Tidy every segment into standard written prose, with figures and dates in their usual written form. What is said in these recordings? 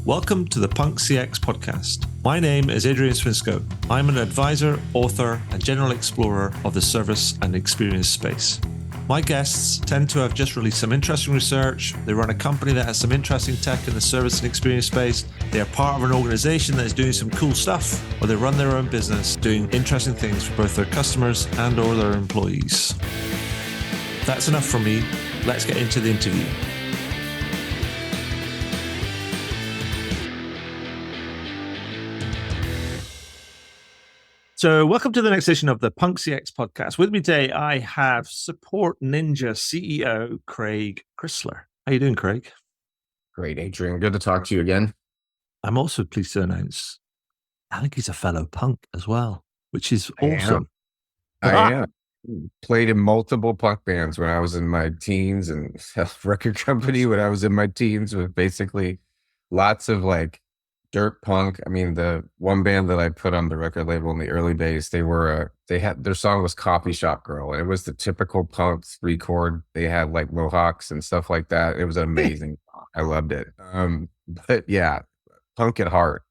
Welcome to the Punk CX podcast. My name is Adrian Swinscoe. I'm an advisor, author, and general explorer of the service and experience space. My guests tend to have just released some interesting research. They run a company that has some interesting tech in the service and experience space. They are part of an organization that is doing some cool stuff, or they run their own business doing interesting things for both their customers and or their employees. That's enough from me. Let's get into the interview. So welcome to the next edition of the Punk CX podcast. With me today, I have Support Ninja CEO, Craig Chrysler. How you doing, Craig? Great, Adrian. Good to talk to you again. I'm also pleased to announce, I think he's a fellow punk as well, which is awesome. I am. Played in multiple punk bands when I was in my teens and a record company when I was in my teens with basically lots of like dirt punk. I mean, the one band that I put on the record label in the early days, they had their song was Coffee Shop Girl, and it was the typical punk 3-chord. They had like mohawks and stuff like that. It was amazing. I loved it. But yeah, punk at heart.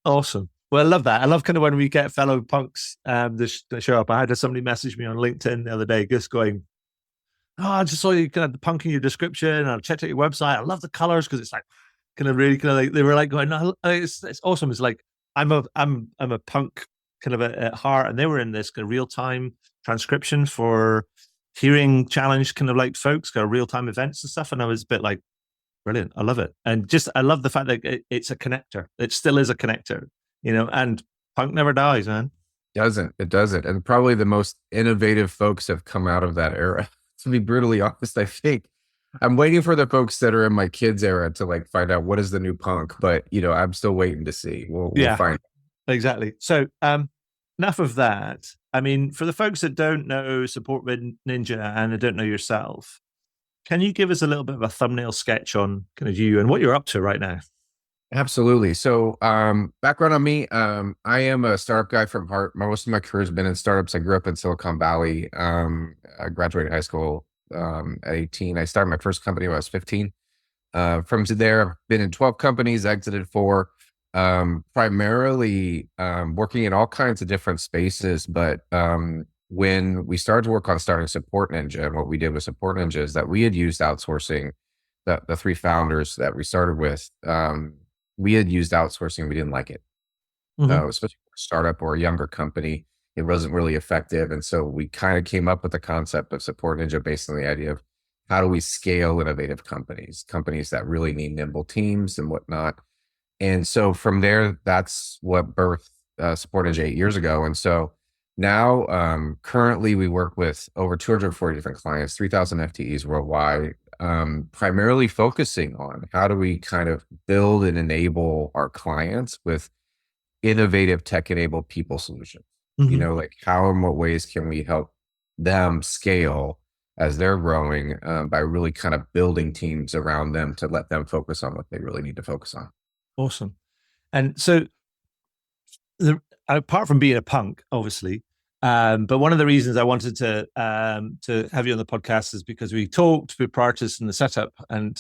Awesome. Well, I love that. I love kind of when we get fellow punks that show up. I had somebody message me on LinkedIn the other day, just going, "Oh, I just saw you kind of the punk in your description. And I checked out your website. I love the colors because it's like kind of really kind of like they were like going, no, it's awesome. It's like I'm a punk kind of at heart, and they were in this kind of real time transcription for hearing challenge kind of like folks, kind of real time events and stuff. And I was a bit like, brilliant. I love it, and just I love the fact that it's a connector. It still is a connector. You know, and punk never dies, man. It doesn't. And probably the most innovative folks have come out of that era. To be brutally honest, I think I'm waiting for the folks that are in my kids' era to like find out what is the new punk. But, you know, I'm still waiting to see. We'll find out. Exactly. So enough of that. I mean, for the folks that don't know Support Ninja and don't know yourself, can you give us a little bit of a thumbnail sketch on kind of you and what you're up to right now? Absolutely. So background on me, I am a startup guy from heart. Most of my career has been in startups. I grew up in Silicon Valley. I graduated high school at 18. I started my first company when I was 15. From there, I've been in 12 companies, exited 4, primarily working in all kinds of different spaces. But when we started to work on starting Support Ninja, and what we did with Support Ninja is that we had used outsourcing. The 3 founders that we started with, we had used outsourcing. We didn't like it, especially for a startup or a younger company. It wasn't really effective. And so we kind of came up with the concept of Support Ninja based on the idea of how do we scale innovative companies that really need nimble teams and whatnot. And so from there, that's what birthed Support Ninja 8 years ago. And so now currently we work with over 240 different clients, 3,000 FTEs worldwide, primarily focusing on how do we kind of build and enable our clients with innovative tech-enabled people solutions. You know, like how and what ways can we help them scale as they're growing by really kind of building teams around them to let them focus on what they really need to focus on. Awesome. And so apart from being a punk, obviously, but one of the reasons I wanted to have you on the podcast is because we talked with prior to this in the setup, and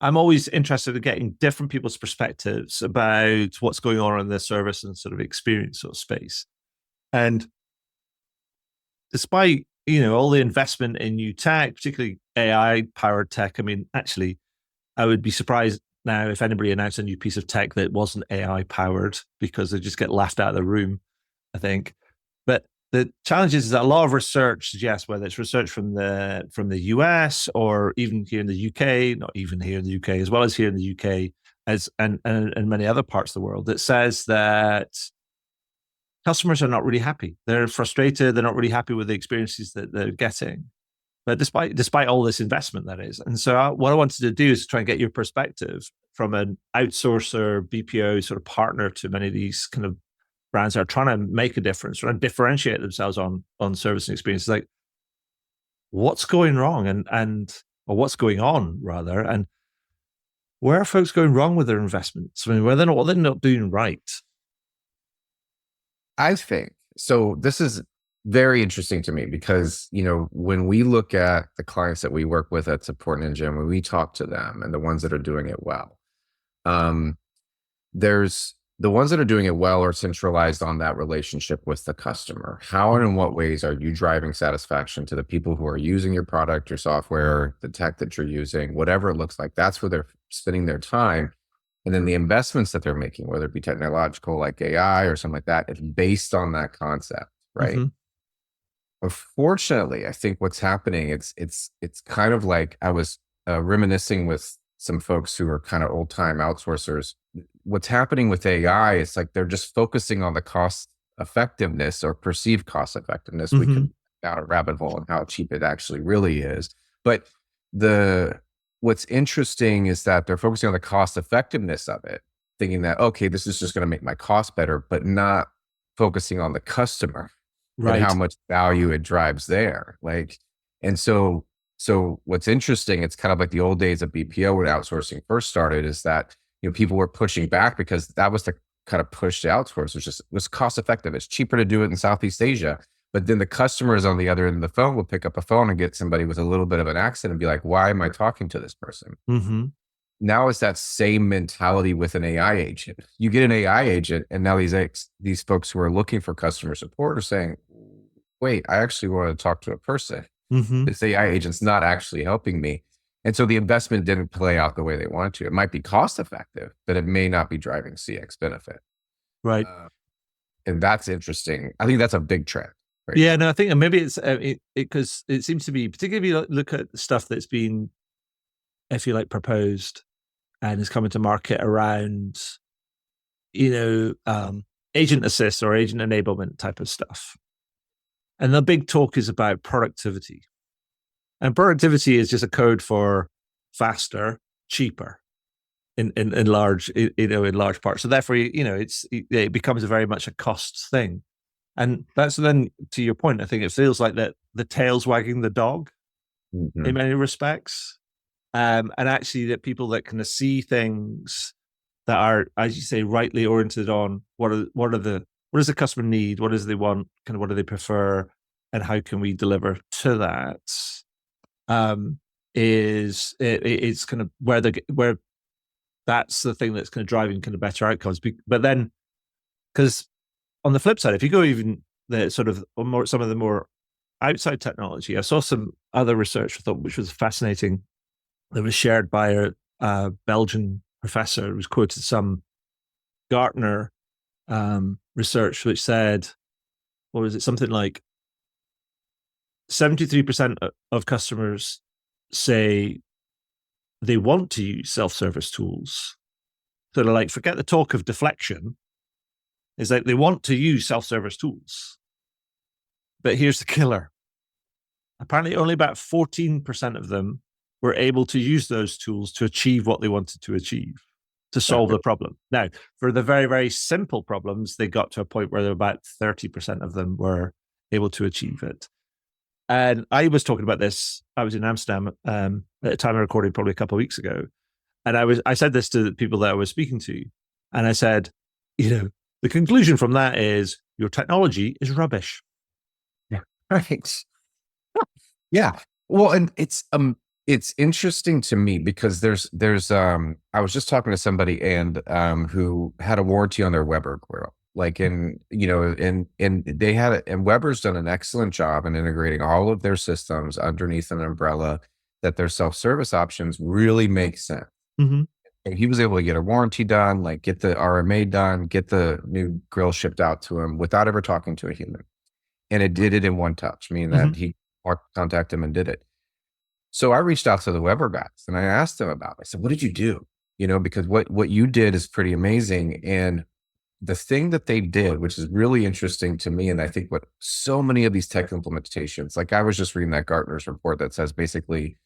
I'm always interested in getting different people's perspectives about what's going on in the service and sort of experience sort of space. And despite, you know, all the investment in new tech, particularly AI-powered tech, I mean, actually, I would be surprised now if anybody announced a new piece of tech that wasn't AI-powered, because they just get laughed out of the room, I think. But the challenge is that a lot of research suggests, whether it's research from the US or even here in the UK, not even here in the UK, as well as here in the UK, and many other parts of the world, that says that customers are not really happy. They're frustrated. They're not really happy with the experiences that they're getting. But despite all this investment, that is. And so what I wanted to do is try and get your perspective from an outsourcer, BPO sort of partner to many of these kind of brands that are trying to make a difference, trying to differentiate themselves on service and experience. Like, what's going wrong or what's going on rather, and where are folks going wrong with their investments? I mean, what they're not doing right. I think so. This is very interesting to me because, you know, when we look at the clients that we work with at Support Ninja, and when we talk to them and the ones that are doing it well, Um, there's the ones that are doing it well are centralized on that relationship with the customer. How and in what ways are you driving satisfaction to the people who are using your product, your software, the tech that you're using, whatever it looks like? That's where they're spending their time. And then the investments that they're making, whether it be technological like AI or something like that, it's based on that concept, right? Mm-hmm. Unfortunately, I think what's happening, it's kind of like I was reminiscing with some folks who are kind of old time outsourcers. What's happening with AI is like they're just focusing on the cost effectiveness or perceived cost effectiveness. We Mm-hmm. could down a rabbit hole on how cheap it actually really is. But the what's interesting is that they're focusing on the cost effectiveness of it, thinking that, okay, this is just going to make my cost better, but not focusing on the customer and how Right. much value it drives there. Like, and so what's interesting, it's kind of like the old days of BPO when outsourcing first started, is that, people were pushing back because that was the kind of push to outsource. It was cost effective. It's cheaper to do it in Southeast Asia. But then the customers on the other end of the phone will pick up a phone and get somebody with a little bit of an accent and be like, why am I talking to this person? Mm-hmm. Now it's that same mentality with an AI agent. You get an AI agent, and now these folks who are looking for customer support are saying, "Wait, I actually want to talk to a person. Mm-hmm. This AI agent's not actually helping me." And so the investment didn't play out the way they wanted to. It might be cost effective, but it may not be driving CX benefit. Right. Uh, and that's interesting. I think that's a big trend right Yeah. now. No, I think maybe it's because it seems to be, particularly if you look at the stuff that's been, if you like, proposed and is coming to market around, you know, agent assist or agent enablement type of stuff. And the big talk is about productivity. And productivity is just a code for faster, cheaper in large, in large part. So therefore, it becomes a very much a cost thing. And that's then, to your point, I think it feels like that the tail's wagging the dog in Mhm. many respects. And actually that people that kind of see things that are, as you say, rightly oriented on what does the customer need, what does they want, kind of what do they prefer, and how can we deliver to that? Um, it's kind of where that's the thing that's kind of driving kind of better outcomes. But then, because on the flip side, if you go even the sort of more some of the more outside technology, I saw some other research I thought which was fascinating that was shared by a Belgian professor. It was quoted some Gartner research which said, what was it, something like 73% of customers say they want to use self-service tools. So they're like, forget the talk of deflection. It's like they want to use self-service tools. But here's the killer. Apparently only about 14% of them were able to use those tools to achieve what they wanted to achieve, to solve the problem. Now, for the very, very simple problems, they got to a point where about 30% of them were able to achieve it. And I was talking about this. I was in Amsterdam at the time I recorded probably a couple of weeks ago. And I said this to the people that I was speaking to. And I said, the conclusion from that is your technology is rubbish. Yeah. Right. Yeah. Well, and it's interesting to me because there's I was just talking to somebody and who had a warranty on their Weber grill. Like and they had it, and Weber's done an excellent job in integrating all of their systems underneath an umbrella that their self-service options really make sense. Mm-hmm. And he was able to get a warranty done, like get the RMA done, get the new grill shipped out to him without ever talking to a human. And it did it in one touch, meaning Mm-hmm. that he contacted him and did it. So I reached out to the Weber guys and I asked them about it. I said, what did you do? Because what you did is pretty amazing. And the thing that they did, which is really interesting to me, and I think what so many of these tech implementations, like I was just reading that Gartner's report that says basically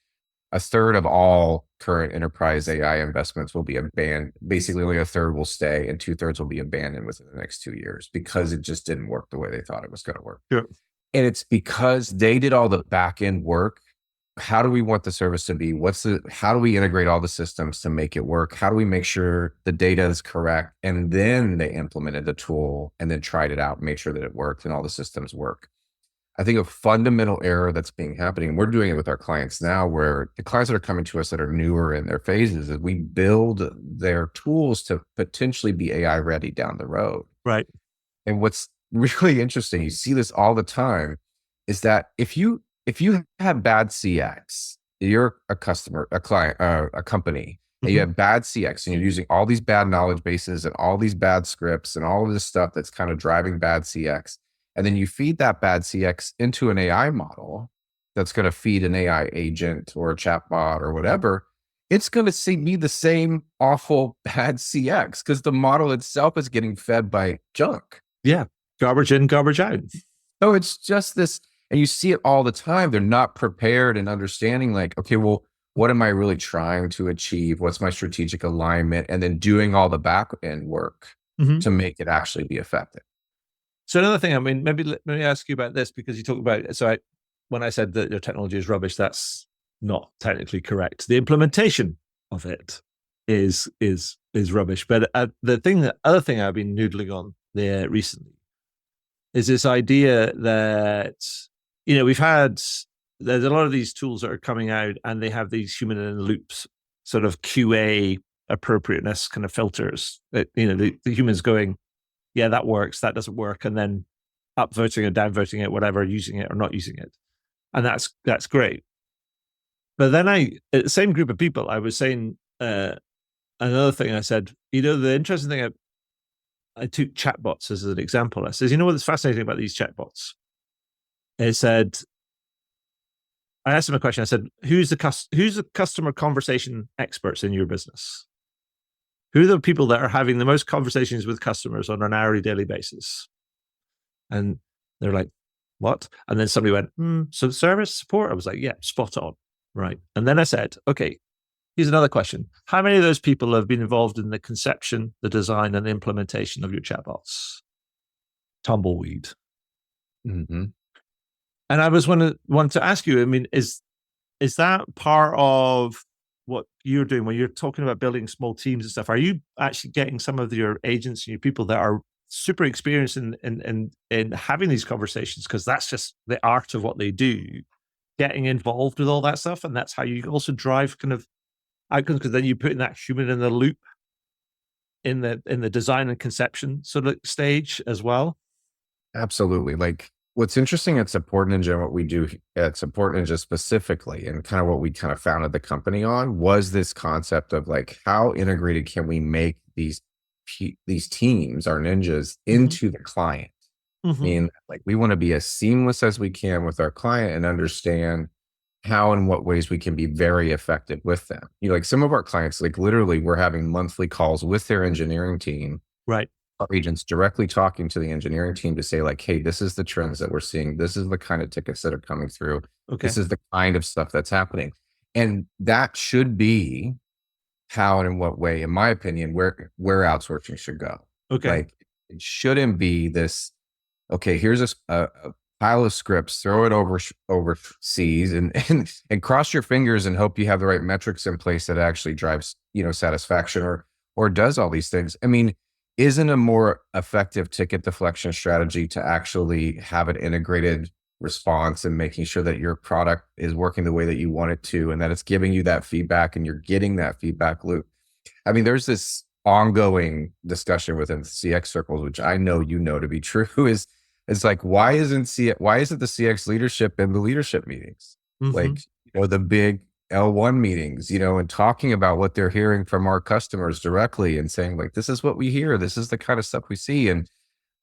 a third of all current enterprise AI investments will be abandoned. Basically, only a third will stay, and 2/3 will be abandoned within the next 2 years because it just didn't work the way they thought it was going to work. Sure. And it's because they did all the back end work. How do we want the service to be? How do we integrate all the systems to make it work? How do we make sure the data is correct? And then they implemented the tool and then tried it out, make sure that it worked and all the systems work. I think a fundamental error that's being happening, and we're doing it with our clients now, where the clients that are coming to us that are newer in their phases, is we build their tools to potentially be AI ready down the road. Right. And what's really interesting, you see this all the time, is that if you have bad CX, you're a customer, a client, a company, and you Mhm. have bad CX, and you're using all these bad knowledge bases and all these bad scripts and all of this stuff that's kind of driving bad CX, and then you feed that bad CX into an AI model that's going to feed an AI agent or a chatbot or whatever. It's going to see be the same awful bad CX because the model itself is getting fed by junk. Yeah. Garbage in, garbage out. So it's just this, and you see it all the time. They're not prepared and understanding, like, okay, well, what am I really trying to achieve? What's my strategic alignment? And then doing all the back end work Mhm. to make it actually be effective. So another thing, I mean, maybe let me ask you about this because you talk about, when I said that your technology is rubbish, that's not technically correct. The implementation of it is rubbish. But the other thing I've been noodling on there recently is this idea that, there's a lot of these tools that are coming out and they have these human in the loops sort of QA appropriateness kind of filters that, the humans going, yeah, that works, that doesn't work, and then upvoting or downvoting it, whatever, using it or not using it. And that's great. But then the same group of people, I was saying another thing. I said, the interesting thing, I took chatbots as an example. I said, what's fascinating about these chatbots? I said, I asked him a question. I said, who's the customer conversation experts in your business? Who are the people that are having the most conversations with customers on an hourly, daily basis? And they're like, what? And then somebody went, so service support? I was like, yeah, spot on. Right. And then I said, okay, here's another question. How many of those people have been involved in the conception, the design, and the implementation of your chatbots? Tumbleweed. Mm-hmm. And I was want to ask you, I mean, is that part of what you're doing when you're talking about building small teams and stuff? Are you actually getting some of your agents and your people that are super experienced in having these conversations, because that's just the art of what they do, getting involved with all that stuff, and that's how you also drive kind of outcomes, because then you put in that human in the loop in the design and conception sort of stage as well. Absolutely. Like, what's interesting at Support Ninja and what we do at Support Ninja specifically, and kind of what we kind of founded the company on, was this concept of like, how integrated can we make these teams, our ninjas, into the client? I Mm-hmm. mean, like, we want to be as seamless as we can with our client and understand how and what ways we can be very effective with them. Like, some of our clients, like, literally, we're having monthly calls with their engineering team, Right. our agents directly talking to the engineering team to say, like, hey, this is the trends that we're seeing. This is the kind of tickets that are coming through. Okay. This is the kind of stuff that's happening. And that should be how and in what way, in my opinion, where outsourcing should go. Okay. Like, it shouldn't be this, okay, here's a pile of scripts, throw it overseas and cross your fingers and hope you have the right metrics in place that actually drives, satisfaction or does all these things. I mean, isn't a more effective ticket deflection strategy to actually have an integrated response and making sure that your product is working the way that you want it to, and that it's giving you that feedback and you're getting that feedback loop? I mean, there's this ongoing discussion within CX circles, which I know to be true, is it's like, why isn't the CX leadership in the leadership meetings? Mm-hmm. Like, the big L1 meetings, and talking about what they're hearing from our customers directly and saying, like, this is what we hear, this is the kind of stuff we see. And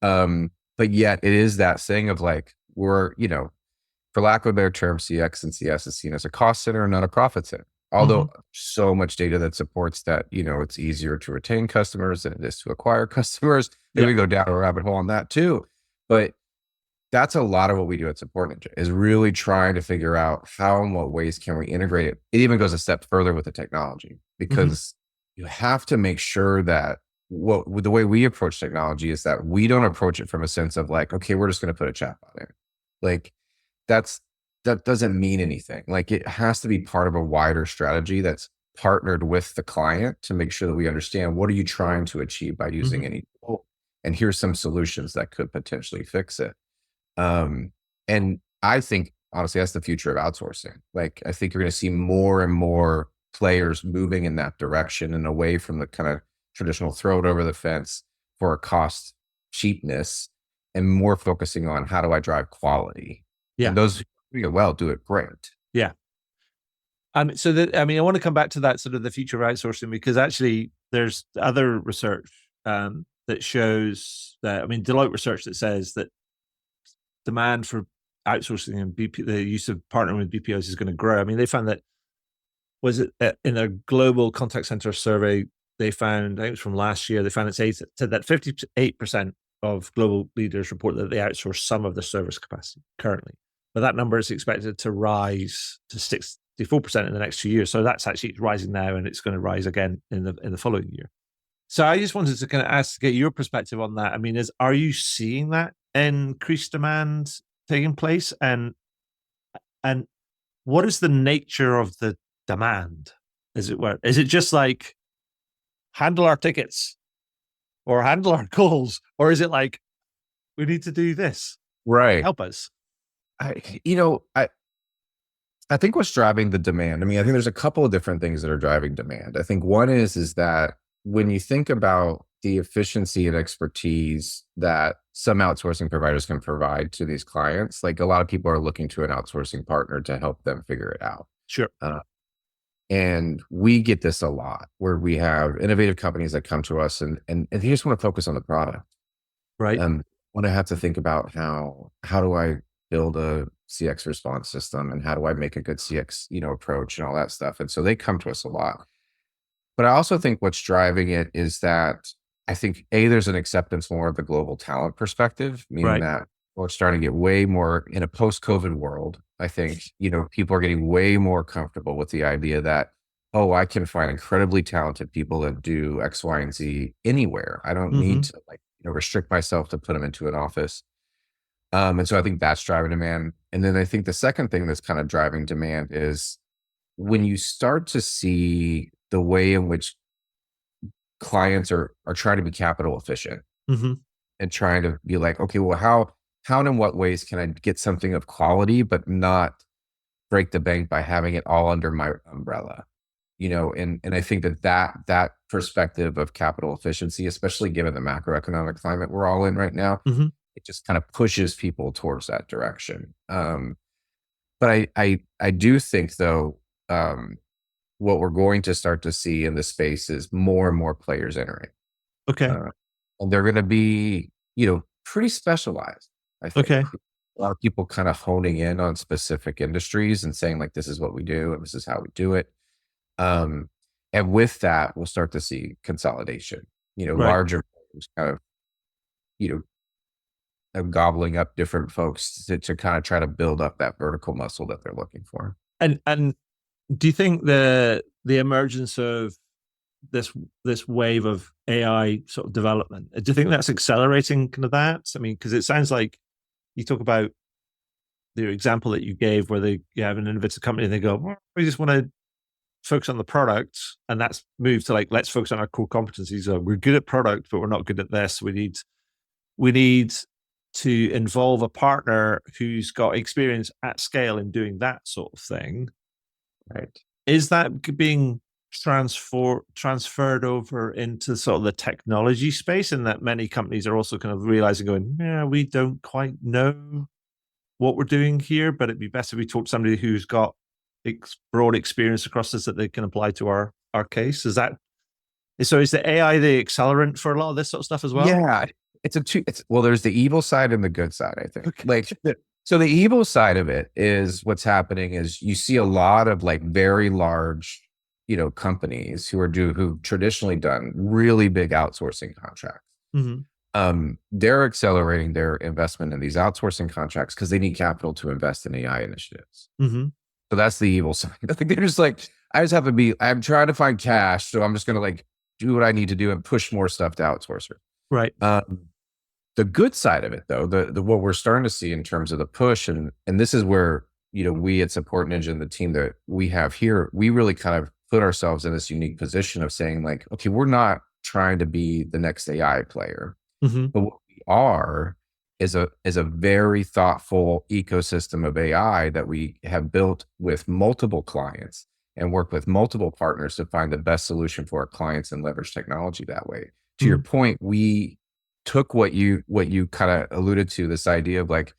but yet it is that saying of like, we're, for lack of a better term, CX and CS is seen as a cost center and not a profit center. Mm-hmm. Although so much data that supports that, it's easier to retain customers than it is to acquire customers. Maybe we go down a rabbit hole on that too. But that's a lot of what we do at Support Ninja, is really trying to figure out how and what ways can we integrate it. It even goes a step further with the technology, because you have to make sure that with the way we approach technology is that we don't approach it from a sense of like, okay, we're just going to put a chatbot in. Like, that doesn't mean anything. Like, it has to be part of a wider strategy that's partnered with the client to make sure that we understand, what are you trying to achieve by using any tool? And here's some solutions that could potentially fix it. And I think, honestly, that's the future of outsourcing. Like, I think you're going to see more and more players moving in that direction and away from the kind of traditional throw it over the fence for a cost cheapness, and more focusing on how do I drive quality. Yeah. And those who do it well do it great. Yeah. So that, I mean, I want to come back to that sort of the future of outsourcing, because actually there's other research that shows that, I mean, Deloitte research that says that demand for outsourcing and the use of partnering with BPOs is going to grow. I mean, they found that, was it in a global contact center survey, they found, I think it was from last year, they found said that 58% of global leaders report that they outsource some of the service capacity currently. But that number is expected to rise to 64% in the next 2 years. So that's actually rising now, and it's going to rise again in the following year. So I just wanted to kind of ask, get your perspective on that. I mean, are you seeing that increased demand taking place? And what is the nature of the demand, as it were? Is it just like handle our tickets or handle our calls? Or is it like, we need to do this? Right. Help us. I think what's driving the demand, I mean, I think there's a couple of different things that are driving demand. I think one is that when you think about the efficiency and expertise that some outsourcing providers can provide to these clients, like a lot of people are looking to an outsourcing partner to help them figure it out. Sure. And we get this a lot, where we have innovative companies that come to us and they just want to focus on the product. Right. Want to have to think about how do I build a CX response system, and how do I make a good CX, approach and all that stuff. And so they come to us a lot. But I also think what's driving it is that I think there's an acceptance more of the global talent perspective, meaning that we're starting to get way more in a post-COVID world. I think, people are getting way more comfortable with the idea that, oh, I can find incredibly talented people that do X, Y, and Z anywhere. I don't need to restrict myself to put them into an office. And so I think that's driving demand. And then I think the second thing that's kind of driving demand is when you start to see the way in which clients are trying to be capital efficient and trying to be like, okay, well, how and in what ways can I get something of quality, but not break the bank by having it all under my umbrella? And I think that perspective of capital efficiency, especially given the macroeconomic climate we're all in right now, it just kind of pushes people towards that direction. But I do think, though, what we're going to start to see in the space is more and more players entering. Okay. And they're going to be, pretty specialized, I think. Okay. A lot of people kind of honing in on specific industries and saying, like, this is what we do and this is how we do it. And with that, we'll start to see consolidation, larger players kind of, gobbling up different folks to kind of try to build up that vertical muscle that they're looking for. And do you think the emergence of this wave of AI sort of development, do you think that's accelerating kind of that? I mean, because it sounds like you talk about the example that you gave where you have an innovative company and they go, well, we just want to focus on the product, and that's moved to like, let's focus on our core competencies. We're good at product, but we're not good at this. We need to involve a partner who's got experience at scale in doing that sort of thing. Right. Is that being transferred over into sort of the technology space, and that many companies are also kind of realizing, going, yeah, we don't quite know what we're doing here, but it'd be best if we talk to somebody who's got broad experience across this that they can apply to our case? Is the AI the accelerant for a lot of this sort of stuff as well? Yeah. Well, there's the evil side and the good side, I think. Okay. So the evil side of it is what's happening is you see a lot of like very large, companies who've traditionally done really big outsourcing contracts. They're accelerating their investment in these outsourcing contracts because they need capital to invest in AI initiatives. So that's the evil side. I think they're just like, I'm trying to find cash, so I'm just going to like do what I need to do and push more stuff to outsourcers. Right. The good side of it, though, the what we're starting to see in terms of the push, and this is where, we at Support Ninja and the team that we have here, we really kind of put ourselves in this unique position of saying like, okay, we're not trying to be the next AI player, but what we are is a very thoughtful ecosystem of AI that we have built with multiple clients and work with multiple partners to find the best solution for our clients and leverage technology that way. To your Mhm. point, we took what you kind of alluded to, this idea of like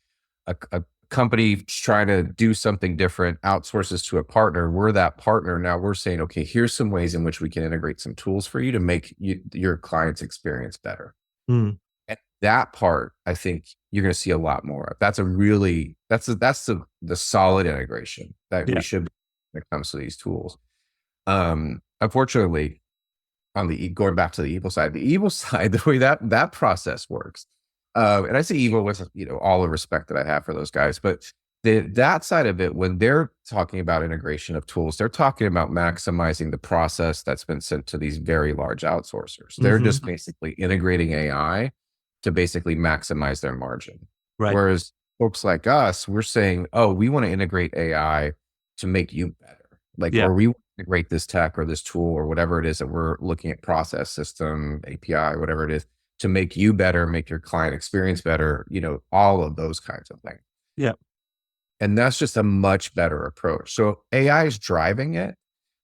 a company trying to do something different, outsources to a partner. We're that partner. Now we're saying, okay, here's some ways in which we can integrate some tools for you to make your client's experience better. Mm. And that part, I think you're going to see a lot more of. That's a really, that's the solid integration that we Yeah. should, when it comes to these tools. Unfortunately, on the going back to the evil side, the way that process works, and I say evil with all the respect that I have for those guys, but that side of it, when they're talking about integration of tools, they're talking about maximizing the process that's been sent to these very large outsourcers. They're Hmm. just basically integrating AI to basically maximize their margin. Right. Whereas folks like us, we're saying, oh, we want to integrate AI to make you better. Like, Yeah. or we want to integrate this tech or this tool or whatever it is that we're looking at, process, system, API, whatever it is, to make you better, make your client experience better, all of those kinds of things. Yeah. And that's just a much better approach. So AI is driving it,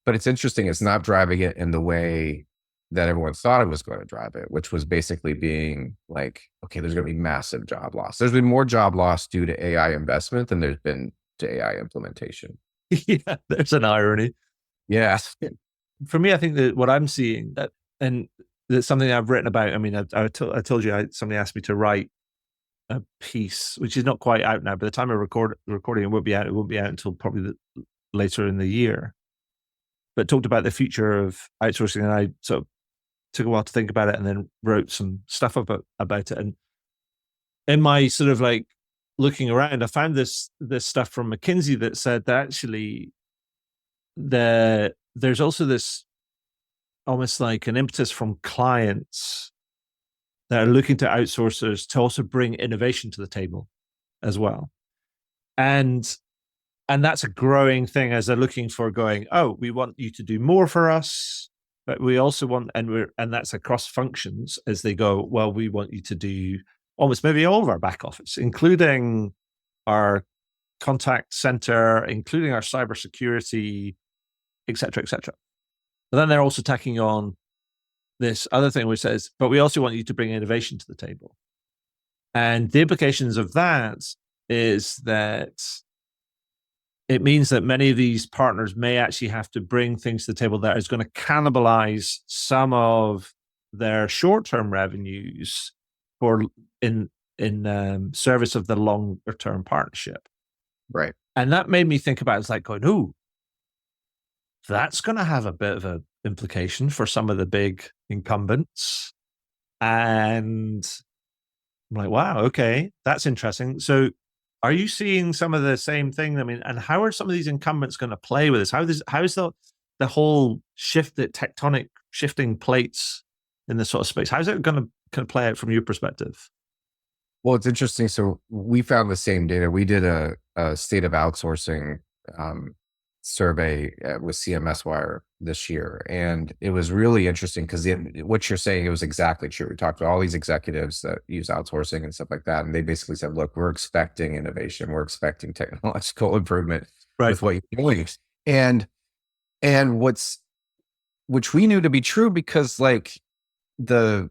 but it's interesting. It's not driving it in the way that everyone thought it was going to drive it, which was basically being like, okay, there's going to be massive job loss. There's been more job loss due to AI investment than there's been to AI implementation. Yeah. There's an irony. Yes. For me, I think that what I'm seeing that, and that's something I've written about. I mean, I told you, somebody asked me to write a piece, which is not quite out now. By the time I recording, it won't be out. It won't be out until probably later in the year. But talked about the future of outsourcing, and I sort of took a while to think about it, and then wrote some stuff about it. And in my sort of like looking around, I found this stuff from McKinsey that said that actually there's also this almost like an impetus from clients that are looking to outsourcers to also bring innovation to the table as well. And that's a growing thing as they're looking for going, oh, we want you to do more for us, but we also want, and that's across functions as they go, well, we want you to do almost maybe all of our back office, including our contact center, including our cybersecurity, et cetera, et cetera. But then they're also tacking on this other thing which says, but we also want you to bring innovation to the table. And the implications of that is that it means that many of these partners may actually have to bring things to the table that is going to cannibalize some of their short-term revenues for in service of the longer-term partnership. Right. And that made me think about it. It's like going, ooh, that's going to have a bit of an implication for some of the big incumbents. And I'm like, wow, okay, that's interesting. So are you seeing some of the same thing? I mean, and how are some of these incumbents going to play with this? How is the whole shift, that tectonic shifting plates in this sort of space? How's it going to kind of play out from your perspective? Well, it's interesting. So we found the same data. We did a state of outsourcing survey with CMS Wire this year. And it was really interesting because what you're saying, it was exactly true. We talked to all these executives that use outsourcing and stuff like that. And they basically said, look, we're expecting innovation. We're expecting technological improvement with what you're doing. And which we knew to be true, because like the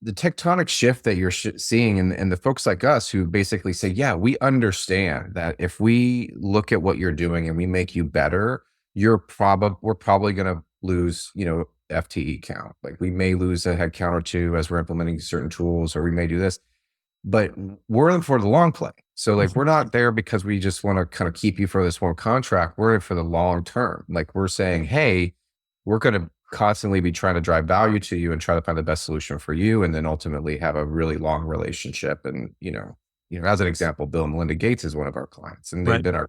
tectonic shift that you're seeing, and the folks like us who basically say, yeah, we understand that if we look at what you're doing and we make you better, we're probably going to lose, FTE count. Like we may lose a head count or two as we're implementing certain tools, or we may do this, but we're in for the long play. So like, we're not there because we just want to kind of keep you for this one contract. We're in for the long term. Like we're saying, hey, we're going to constantly be trying to drive value to you and try to find the best solution for you, and then ultimately have a really long relationship. And as an example, Bill and Melinda Gates is one of our clients, and they've been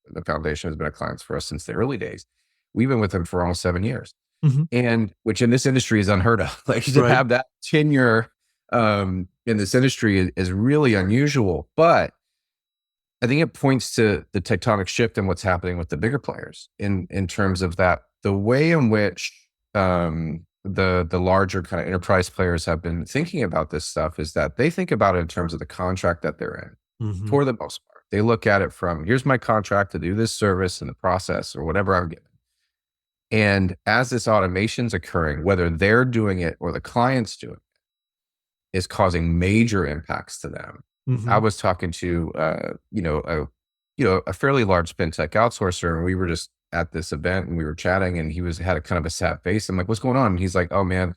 the foundation has been our clients for us since the early days. We've been with them for almost 7 years, and which in this industry is unheard of. Like to have that tenure in this industry is really unusual. But I think it points to the tectonic shift and what's happening with the bigger players in terms of that. The way in which the larger kind of enterprise players have been thinking about this stuff is that they think about it in terms of the contract that they're in, for the most part. They look at it from, here's my contract to do this service and the process or whatever I'm given. And as this automation's occurring, whether they're doing it or the client's doing it, is causing major impacts to them. I was talking to, a fairly large fintech outsourcer, and we were just at this event and we were chatting, and had a kind of a sad face. I'm like, "What's going on?" And he's like, "Oh man,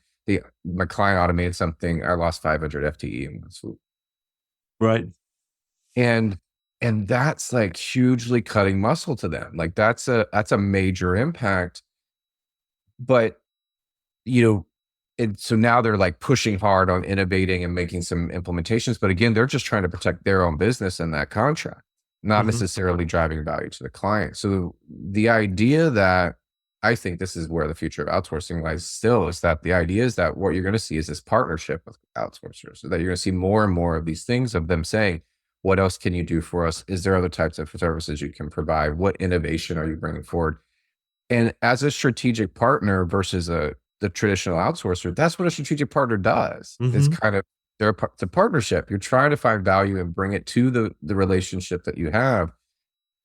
my client automated something. I lost 500 FTE in one swoop." Right. And that's like hugely cutting muscle to them. Like that's a major impact. But and so now they're like pushing hard on innovating and making some implementations. But again, they're just trying to protect their own business in that contract, not necessarily driving value to the client. So the idea that, I think this is where the future of outsourcing lies still, is that the idea is that what you're going to see is this partnership with outsourcers, so that you're going to see more and more of these things of them saying, what else can you do for us? Is there other types of services you can provide? What innovation are you bringing forward? And as a strategic partner versus the traditional outsourcer, that's what a strategic partner does. It's kind of, it's a partnership. You're trying to find value and bring it to the relationship that you have.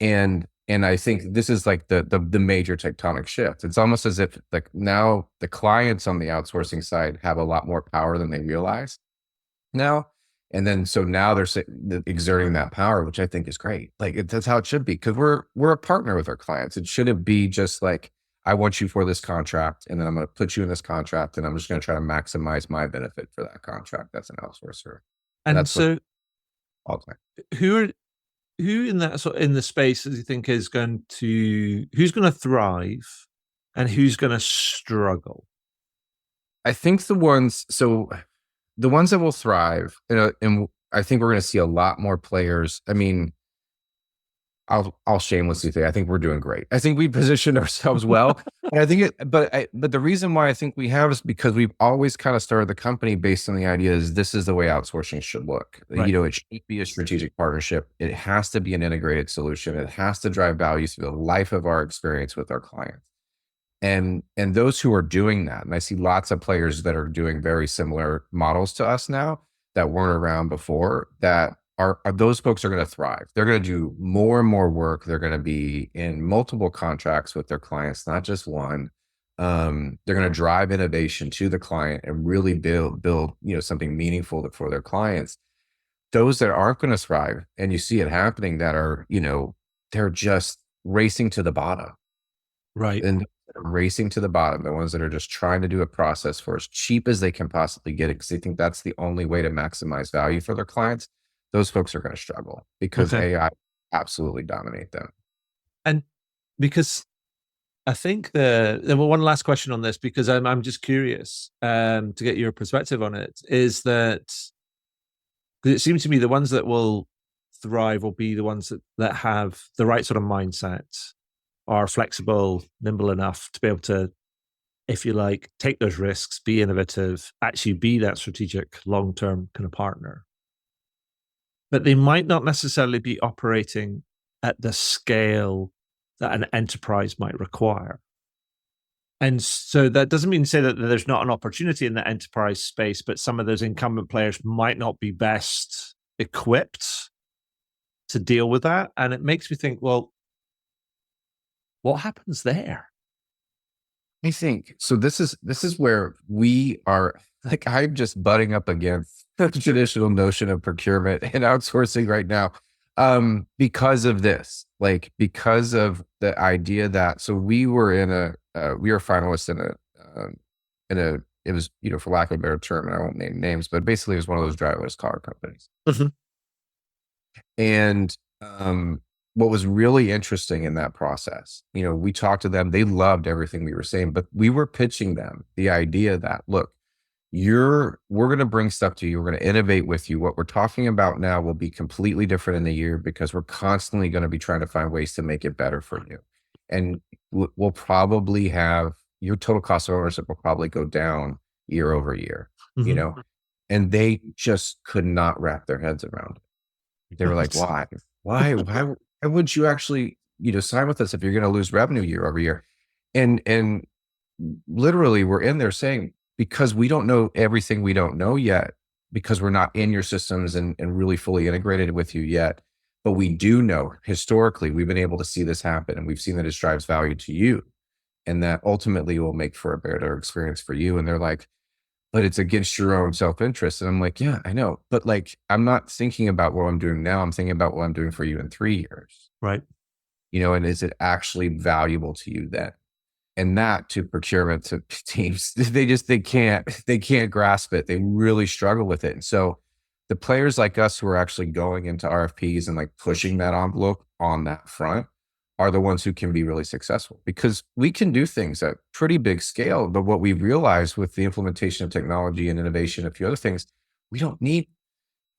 And I think this is like the major tectonic shift. It's almost as if like now the clients on the outsourcing side have a lot more power than they realize now. And then, so now they're exerting that power, which I think is great. Like that's how it should be, because we're a partner with our clients. It shouldn't be just like, I want you for this contract, and then I'm going to put you in this contract, and I'm just going to try to maximize my benefit for that contract. That's an outsourcer. And that's so, who in that sort in the space do you think is who's going to thrive, and who's going to struggle? I think the ones that will thrive, and I think we're going to see a lot more players. I mean, I'll shamelessly say, I think we're doing great. I think we positioned ourselves well. And I think but the reason why I think we have is because we've always kind of started the company based on the idea is this is the way outsourcing should look. Right. It should be a strategic partnership. It has to be an integrated solution. It has to drive value through the life of our experience with our clients. And those who are doing that, and I see lots of players that are doing very similar models to us now that weren't around before, that are those folks are going to thrive. They're going to do more and more work. They're going to be in multiple contracts with their clients, not just one. They're going to drive innovation to the client and really build something meaningful for their clients. Those that aren't going to thrive, and you see it happening, that are they're just racing to the bottom, right? And racing to the bottom, the ones that are just trying to do a process for as cheap as they can possibly get it, because they think that's the only way to maximize value for their clients. Those folks are going to struggle because AI absolutely dominate them. And because I think one last question on this, because I'm just curious to get your perspective on it, is that because it seems to me the ones that will thrive will be the ones that have the right sort of mindset, are flexible, nimble enough to be able to, if you like, take those risks, be innovative, actually be that strategic long-term kind of partner. But they might not necessarily be operating at the scale that an enterprise might require. And so that doesn't mean to say that there's not an opportunity in the enterprise space, but some of those incumbent players might not be best equipped to deal with that. And it makes me think, well, what happens there? I think so. This is where we are. Like, I'm just butting up against the traditional notion of procurement and outsourcing right now, because of this. Like, because of the idea that, so we were we were finalists in a it was, for lack of a better term, and I won't name names, but basically it was one of those driverless car companies. And what was really interesting in that process, we talked to them, they loved everything we were saying, but we were pitching them the idea that, look, we're going to bring stuff to you. We're going to innovate with you. What we're talking about now will be completely different in a year, because we're constantly going to be trying to find ways to make it better for you. And we'll probably have your total cost of ownership will probably go down year over year, and they just could not wrap their heads around it. They were like, why would you actually, sign with us if you're going to lose revenue year over year? And literally we're in there saying, because we don't know everything we don't know yet, because we're not in your systems and really fully integrated with you yet, But we do know historically we've been able to see this happen, and we've seen that it drives value to you, and that ultimately will make for a better experience for you. And they're like, but it's against your own self-interest. And I'm like, yeah, I know. But like, I'm not thinking about what I'm doing now. I'm thinking about what I'm doing for you in 3 years. Right. And is it actually valuable to you then? And that to procurement to teams, they can't grasp it. They really struggle with it. And so the players like us who are actually going into RFPs and like pushing that envelope on that front are the ones who can be really successful, because we can do things at pretty big scale. But what we realized with the implementation of technology and innovation, a few other things, we don't need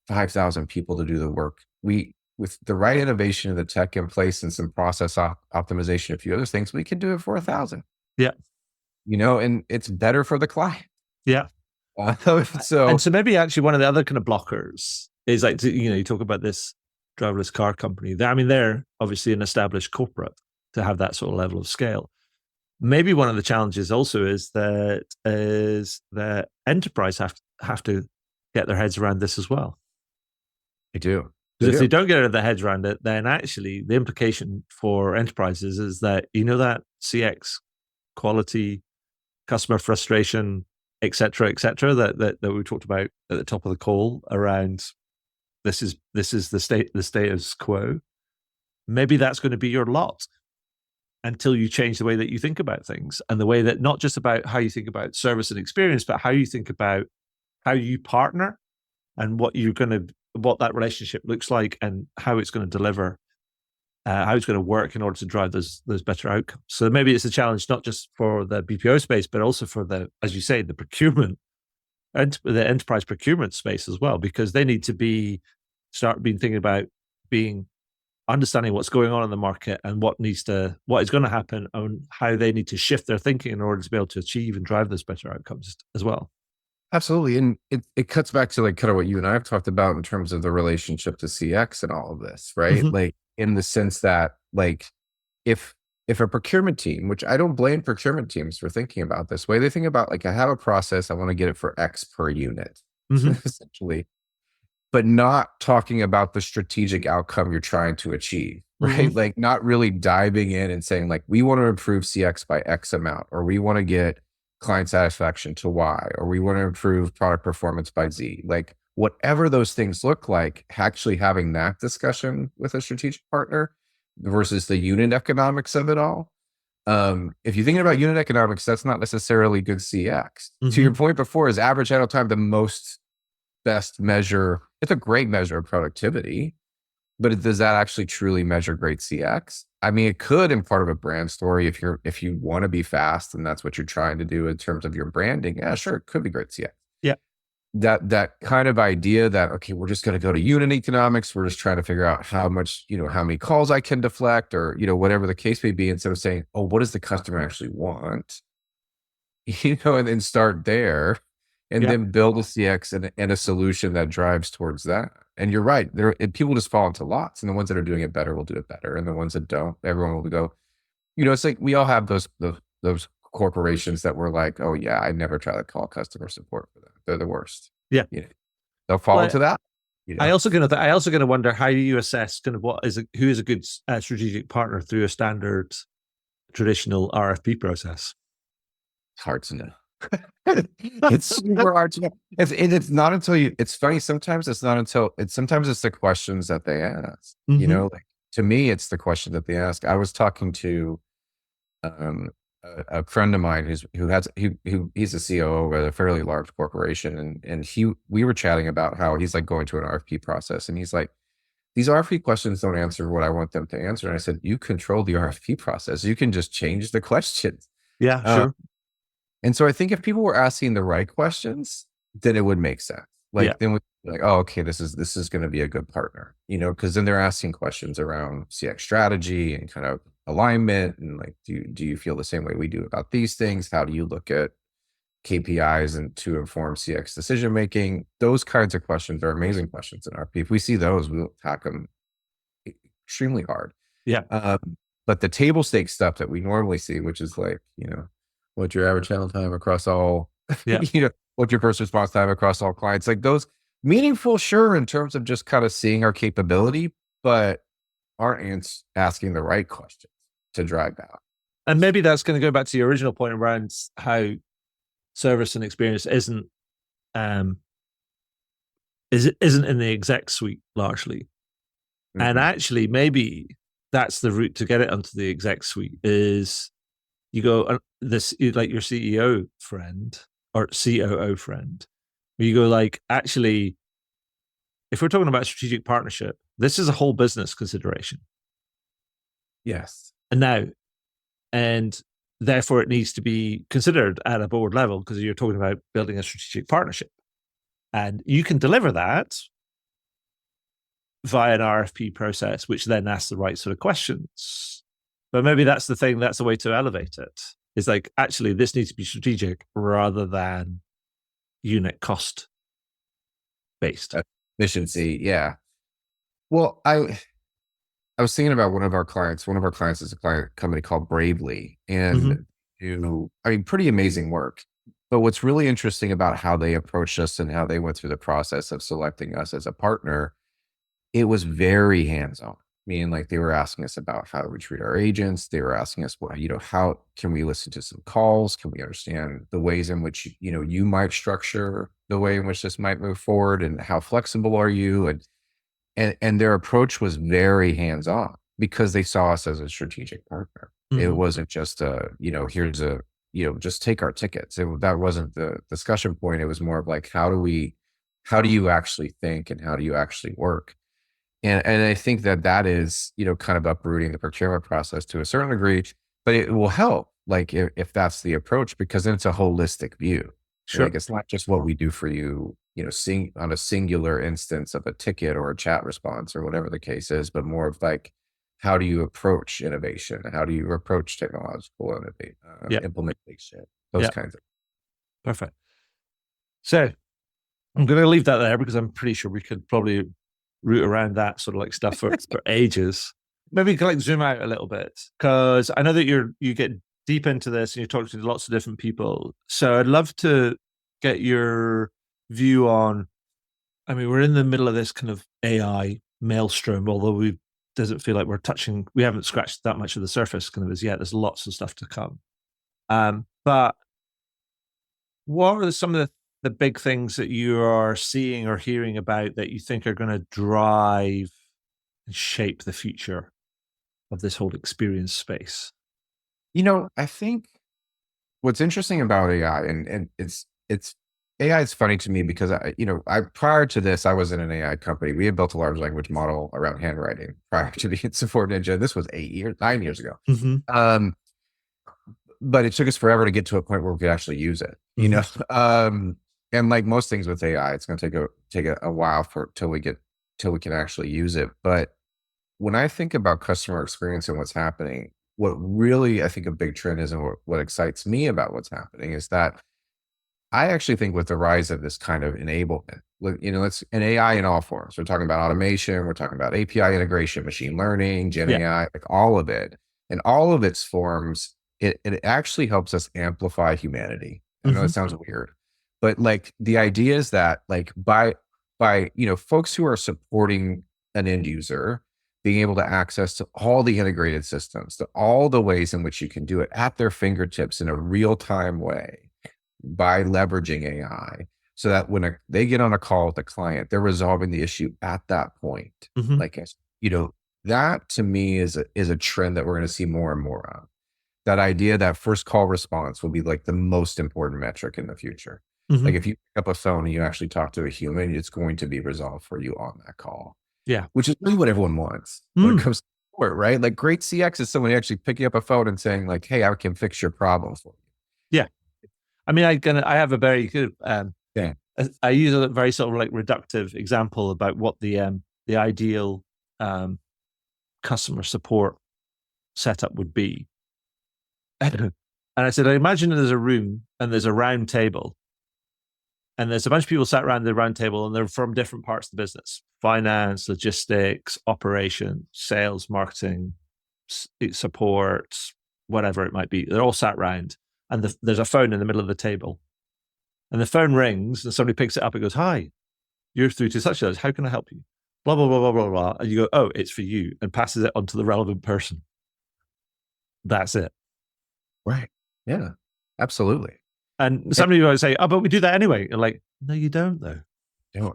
5,000 people to do the work. With the right innovation of the tech in place and some process optimization, a few other things, we can do it for 1,000. Yeah. And it's better for the client. Yeah. So maybe actually one of the other kind of blockers is like, you talk about this driverless car company. They're obviously an established corporate to have that sort of level of scale. Maybe one of the challenges also is that enterprise have to get their heads around this as well. They do. Because if they don't get their heads around it, then actually the implication for enterprises is that, that CX quality, customer frustration, et cetera, that we talked about at the top of the call around this is the status quo. Maybe that's going to be your lot until you change the way that you think about things, and the way that not just about how you think about service and experience, but how you think about how you partner and what that relationship looks like and how it's going to deliver, how it's going to work in order to drive those better outcomes. So maybe it's a challenge not just for the BPO space, but also for as you say, the procurement and the enterprise procurement space as well, because they need to start thinking about understanding what's going on in the market and what is going to happen, and how they need to shift their thinking in order to be able to achieve and drive those better outcomes as well. Absolutely. And it cuts back to like kind of what you and I have talked about in terms of the relationship to CX and all of this, right? Mm-hmm. Like in the sense that like if a procurement team, which I don't blame procurement teams for thinking about this way, they think about like, I have a process, I want to get it for X per unit, essentially, but not talking about the strategic outcome you're trying to achieve, right? Mm-hmm. Like not really diving in and saying like, we want to improve CX by X amount, or we want to get client satisfaction to Y, or we want to improve product performance by Z. Like whatever those things look like, actually having that discussion with a strategic partner versus the unit economics of it all. If you're thinking about unit economics, that's not necessarily good CX. Mm-hmm. To your point before, is average idle time the best measure? It's a great measure of productivity, but does that actually truly measure great CX? I mean, it could in part of a brand story if you want to be fast and that's what you're trying to do in terms of your branding. Yeah, sure, it could be great CX. Yeah. That kind of idea that, okay, we're just going to go to unit economics. We're just trying to figure out how many calls I can deflect, or, whatever the case may be, instead of saying, oh, what does the customer actually want? And then start there and then build a CX and a solution that drives towards that. And you're right. People just fall into lots, and the ones that are doing it better will do it better. And the ones that don't, everyone will go, it's like, we all have those corporations that were like, oh yeah, I never try to call customer support for them. They're the worst. Yeah. They'll fall into that. I also going to wonder how you assess kind of who is a good strategic partner through a standard traditional RFP process. It's hard to know. It's super hard to know. It's not until it's funny. Sometimes it's the questions that they ask, Mm-hmm. Like to me, it's the question that they ask. I was talking to, a friend of mine he's a COO of a fairly large corporation. And we were chatting about how he's like going to an RFP process. And he's like, these RFP questions don't answer what I want them to answer. And I said, you control the RFP process. You can just change the questions. Yeah, sure. And so I think if people were asking the right questions, then it would make sense. Then we'd be like, oh, okay, this is going to be a good partner, because then they're asking questions around CX strategy and kind of alignment. And like, do you feel the same way we do about these things? How do you look at KPIs and to inform CX decision-making? Those kinds of questions are amazing questions in RFP. If we see those, we'll attack them extremely hard. Yeah. But the table stakes stuff that we normally see, which is like, what's your average handle time across all, what's your first response time across all clients? Like those meaningful, sure, in terms of just kind of seeing our capability, but aren't asking the right questions to drive value. And maybe that's going to go back to your original point around how service and experience um, isn't in the exec suite largely. And actually, maybe that's the route to get it onto the exec suite is you go this like your CEO friend or COO friend, where you go like, actually, if we're talking about strategic partnership, this is a whole business consideration. Yes. And therefore it needs to be considered at a board level because you're talking about building a strategic partnership. And you can deliver that via an RFP process, which then asks the right sort of questions. But maybe that's the thing, that's the way to elevate it. Is like, actually, this needs to be strategic rather than unit cost based. Efficiency, yeah. Well, I was thinking about one of our clients. One of our clients is a client company called Bravely, and do, I mean, pretty amazing work. But what's really interesting about how they approached us and how they went through the process of selecting us as a partner, it was very hands-on. Meaning, like, they were asking us about how do we treat our agents. They were asking us, well, how can we listen to some calls? Can we understand the ways in which, you might structure the way in which this might move forward, and how flexible are you? And their approach was very hands-on because they saw us as a strategic partner. It wasn't just here's a, just take our tickets. That wasn't the discussion point. It was more of like, how do you actually think and how do you actually work? And I think that is, kind of uprooting the procurement process to a certain degree, but it will help, like, if that's the approach, because then it's a holistic view. Sure. Like, it's not just what we do for you, on a singular instance of a ticket or a chat response or whatever the case is, but more of like, how do you approach innovation? How do you approach technological implementation? Those kinds of. Perfect. So I'm going to leave that there because I'm pretty sure we could probably root around that sort of like stuff for ages. Maybe you can like zoom out a little bit because I know that you get deep into this and you talk to lots of different people. So I'd love to get your view on, I mean, we're in the middle of this kind of AI maelstrom, although we doesn't feel like we haven't scratched that much of the surface kind of as yet. There's lots of stuff to come. But what are some of the big things that you are seeing or hearing about that you think are going to drive and shape the future of this whole experience space? I think what's interesting about AI, and it's AI is funny to me because I prior to this, I was in an AI company. We had built a large language model around handwriting prior to being Support Ninja. This was 9 years ago. But it took us forever to get to a point where we could actually use it, and like most things with AI, it's going to take a while till we can actually use it. But when I think about customer experience and what's happening, what really I think a big trend is, and what excites me about what's happening, is that I actually think with the rise of this kind of enablement, it's an AI in all forms. We're talking about automation, we're talking about API integration, machine learning, Gen AI, like all of it, and all of its forms. It actually helps us amplify humanity. I know it sounds weird, but like the idea is that, like, by folks who are supporting an end user being able to access to all the integrated systems, to all the ways in which you can do it at their fingertips in a real-time way by leveraging AI, so that when they get on a call with the client, they're resolving the issue at that point. Like, that to me is a trend that we're going to see more and more of. That idea that first call response will be like the most important metric in the future. Like, if you pick up a phone and you actually talk to a human, it's going to be resolved for you on that call. Yeah. Which is really what everyone wants when it comes to support, right? Like, great CX is someone actually picking up a phone and saying like, hey, I can fix your problem for you. Yeah. I mean, I have a very good, I use a very sort of like reductive example about what the ideal customer support setup would be. And I said, I imagine there's a room and there's a round table, and there's a bunch of people sat around the round table, and they're from different parts of the business: finance, logistics, operations, sales, marketing, support, whatever it might be. They're all sat around, and there's a phone in the middle of the table, and the phone rings, and somebody picks it up and goes, "Hi, you're through to such and such. How can I help you?" blah, blah, blah, blah, blah, blah. And you go, oh, it's for you, and passes it on to the relevant person. That's it. Right. Yeah, absolutely. And And, somebody might say, oh, but we do that anyway. And like, no, you don't, though.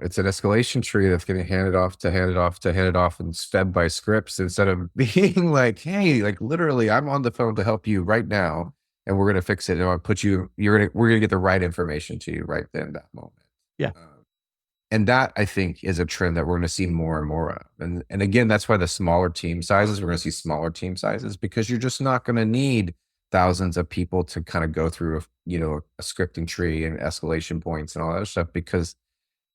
it's an escalation tree that's getting handed off to hand it off to hand it off and fed by scripts instead of being like, hey, like literally, I'm on the phone to help you right now, and we're gonna fix it. And I'll put you. We're gonna get the right information to you right then that moment. Yeah. And that I think is a trend that we're going to see more and more of. And again, that's why the smaller team sizes, we're going to see smaller team sizes, because you're just not going to need thousands of people to kind of go through a scripting tree and escalation points and all that stuff, because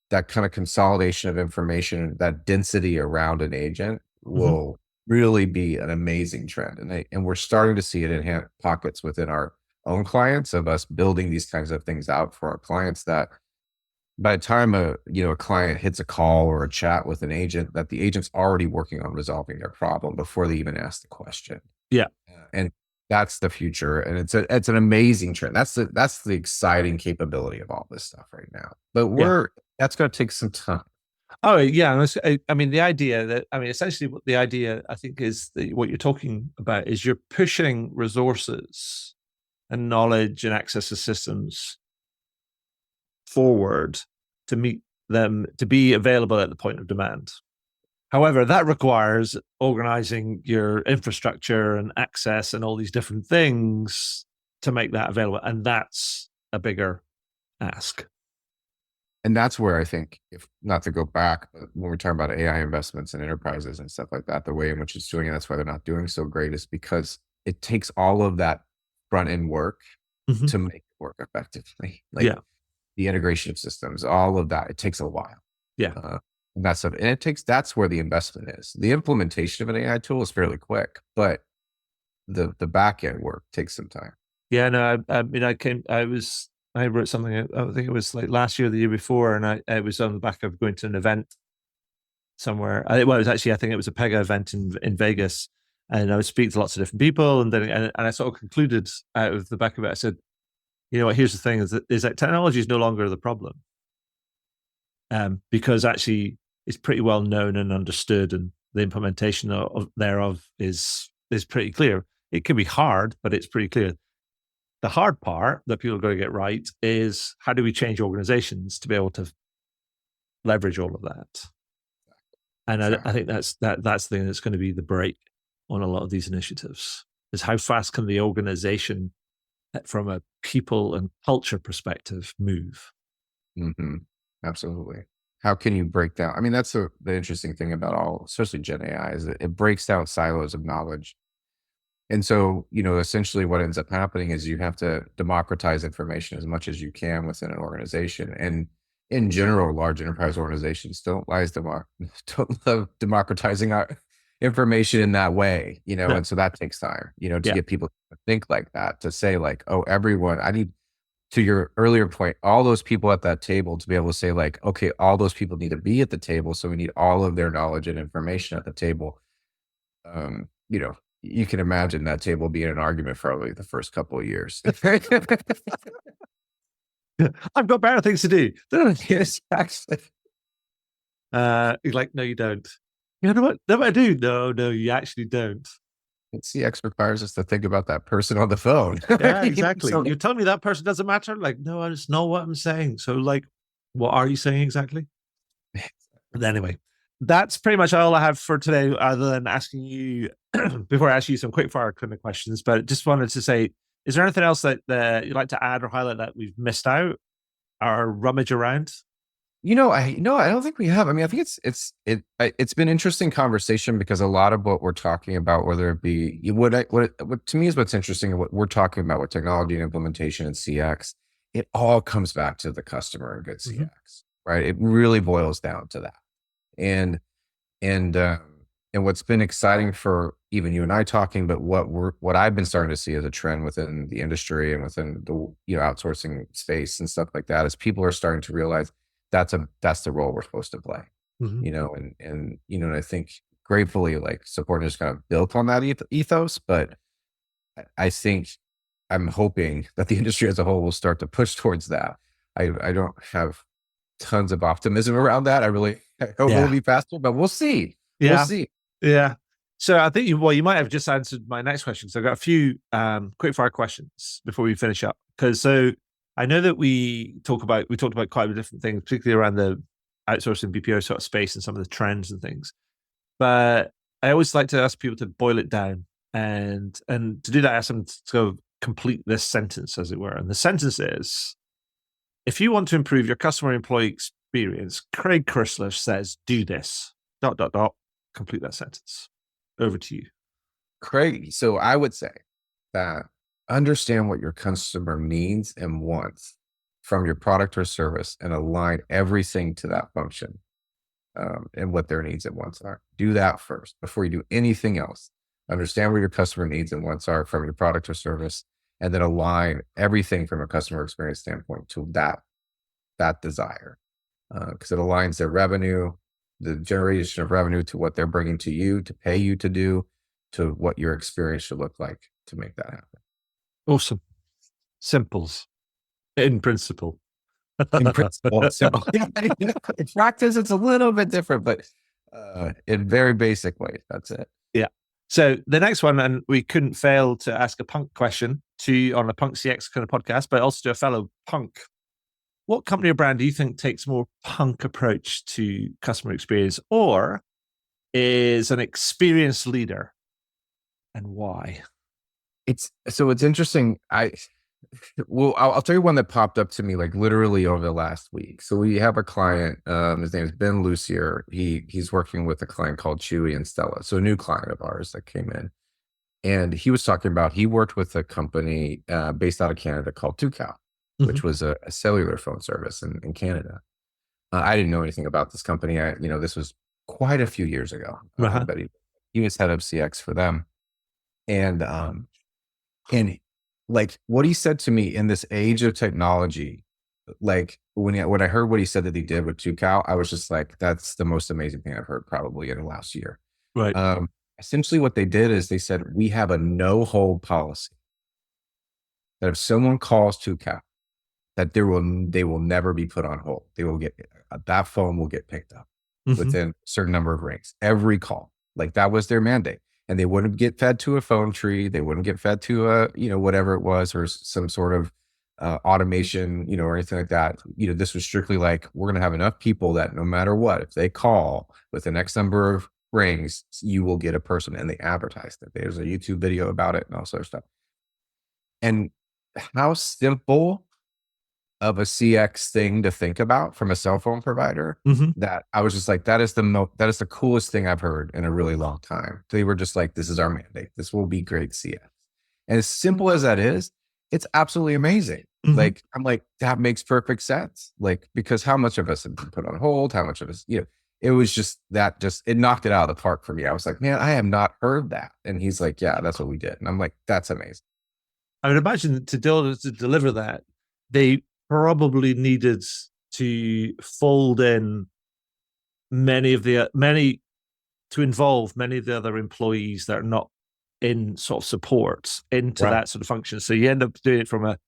that kind of consolidation of information, that density around an agent will really be an amazing trend. And we're starting to see it in pockets within our own clients of us building these kinds of things out for our clients, that by the time a client hits a call or a chat with an agent, that the agent's already working on resolving their problem before they even ask the question. Yeah. And that's the future. And it's an amazing trend. That's the exciting capability of all this stuff right now. But that's going to take some time. Oh yeah, I mean the idea that essentially what the idea I think is that what you're talking about is you're pushing resources and knowledge and access to systems forward to meet them, to be available at the point of demand. However, that requires organizing your infrastructure and access and all these different things to make that available, and that's a bigger ask. And that's where I think, if not to go back, but when we're talking about AI investments and enterprises and stuff like that, the way in which it's doing it, that's why they're not doing so great, is because it takes all of that front end work to make it work effectively. Like the integration of systems, all of that, it takes a while. Yeah. And that's where the investment is. The implementation of an AI tool is fairly quick, but the back end work takes some time. Yeah, no, I wrote something, I think it was like last year or the year before, and I was on the back of going to an event somewhere. It was actually, I think it was a Pega event in Vegas, and I was speaking to lots of different people, and then and I sort of concluded out of the back of it, I said, you know what, here's the thing, is that technology is no longer the problem, because actually it's pretty well known and understood, and the implementation thereof is pretty clear. It can be hard, but it's pretty clear. The hard part that people are going to get right is, how do we change organizations to be able to leverage all of that? And I think that's the thing that's going to be the break on a lot of these initiatives, is how fast can the organization, from a people and culture perspective, move? Absolutely. How can you break down? I mean, that's the interesting thing about all, especially Gen AI, is that it breaks down silos of knowledge. And so, essentially what ends up happening is you have to democratize information as much as you can within an organization. And in general, large enterprise organizations don't love democratizing our information in that way, and so that takes time, to get people to think like that, to say like, oh, everyone, I need, to your earlier point, all those people at that table to be able to say like, okay, all those people need to be at the table. So we need all of their knowledge and information at the table. You can imagine that table being an argument for probably the first couple of years. I've got better things to do. Yes, actually. You're like, no, you don't. You know what? No, I do. No, you actually don't. CX requires us to think about that person on the phone. Yeah, exactly. So, you're telling me that person doesn't matter? Like, no, it's not what I'm saying. So, like, what are you saying exactly? But anyway, that's pretty much all I have for today, other than asking you, before I ask you some quick fire kind of questions, but just wanted to say, is there anything else that you'd like to add or highlight that we've missed out or rummage around? I don't think we have. I mean, I think it's been interesting conversation, because a lot of what we're talking about, whether it be what to me is what's interesting, and what we're talking about with technology and implementation and CX, it all comes back to the customer and good CX, right? It really boils down to that. And what's been exciting for even you and I talking, but what I've been starting to see as a trend within the industry and within the outsourcing space and stuff like that, is people are starting to realize that's the role we're supposed to play. And I think gratefully, like, support is kind of built on that ethos, but I think I'm hoping that the industry as a whole will start to push towards that. I don't have tons of optimism around that. I really I hope it'll Yeah. be faster, but we'll see. We'll Yeah. see. Yeah. So I think you might have just answered my next question. So I've got a few quick fire questions before we finish up. So I know that we talked about quite a few different things, particularly around the outsourcing BPO sort of space and some of the trends and things. But I always like to ask people to boil it down, and to do that, I ask them to go complete this sentence, as it were. And the sentence is: if you want to improve your customer employee experience, Craig Chrysler says, do this. ... Complete that sentence. Over to you. Craig, so I would say that understand what your customer needs and wants from your product or service and align everything to that function, and what their needs and wants are. Do that first before you do anything else. Understand what your customer needs and wants are from your product or service, and then align everything from a customer experience standpoint to that desire, because it aligns their revenue, the generation of revenue, to what they're bringing to you to pay you to do, to what your experience should look like to make that happen. Awesome. Simples. In principle. In principle, it's simple. In practice, it's a little bit different, but in very basic ways, that's it. Yeah. So the next one, and we couldn't fail to ask a punk question on a Punk CX kind of podcast, but also to a fellow punk. What company or brand do you think takes more punk approach to customer experience, or is an experienced leader, and why? It's interesting. I'll tell you one that popped up to me like literally over the last week. So we have a client, his name is Ben Lucier. He's working with a client called Chewy and Stella. So a new client of ours that came in. And he was talking about, he worked with a company based out of Canada called Tucow, which was a cellular phone service in Canada. I didn't know anything about this company. This was quite a few years ago, but he was head of CX for them. And like what he said to me, in this age of technology, like when I heard what he said that he did with Tucow, I was just like, that's the most amazing thing I've heard probably in the last year. Right. Essentially what they did is they said, we have a no hold policy, that if someone calls Tucow, that they will never be put on hold. They will that phone will get picked up within a certain number of rings, every call. Like that was their mandate. And they wouldn't get fed to a phone tree. They wouldn't get fed to a, whatever it was, or some sort of automation, or anything like that. This was strictly like, we're going to have enough people that no matter what, if they call with the next number of rings, you will get a person. And they advertised it. There's a YouTube video about it and all sorts of stuff. And how simple of a CX thing to think about from a cell phone provider, that I was just like, that is the coolest thing I've heard in a really long time. They were just like, this is our mandate. This will be great CX. And as simple as that is, it's absolutely amazing. Like, I'm like, that makes perfect sense. Like, because how much of us have been put on hold? How much of us, it was just it knocked it out of the park for me. I was like, man, I have not heard that. And he's like, yeah, that's what we did. And I'm like, that's amazing. I would imagine to deliver that, they probably needed to fold in to involve many of the other employees that are not in sort of support into that sort of function. So you end up doing it from a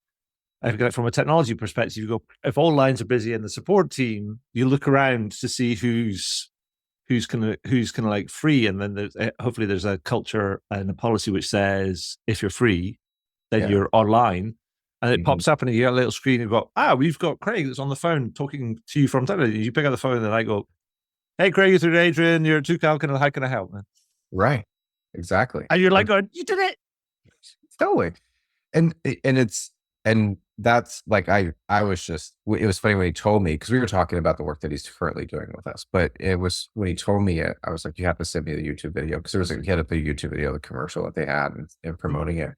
technology perspective. You go, if all lines are busy in the support team, you look around to see who's kind of like free, and then hopefully there's a culture and a policy which says if you're free, then you're online. And it pops up and you get a little screen and go, we've got Craig that's on the phone talking to you from Canada. You pick up the phone and I go, hey, Craig, it's Adrian. You're Tucow. How can I help, man? Right. Exactly. And you're like going, you did it. Totally. And that's like, I was just, it was funny when he told me, because we were talking about the work that he's currently doing with us, but it was when he told me it, I was like, you have to send me the YouTube video, because he had a big YouTube video, the commercial that they had and promoting it.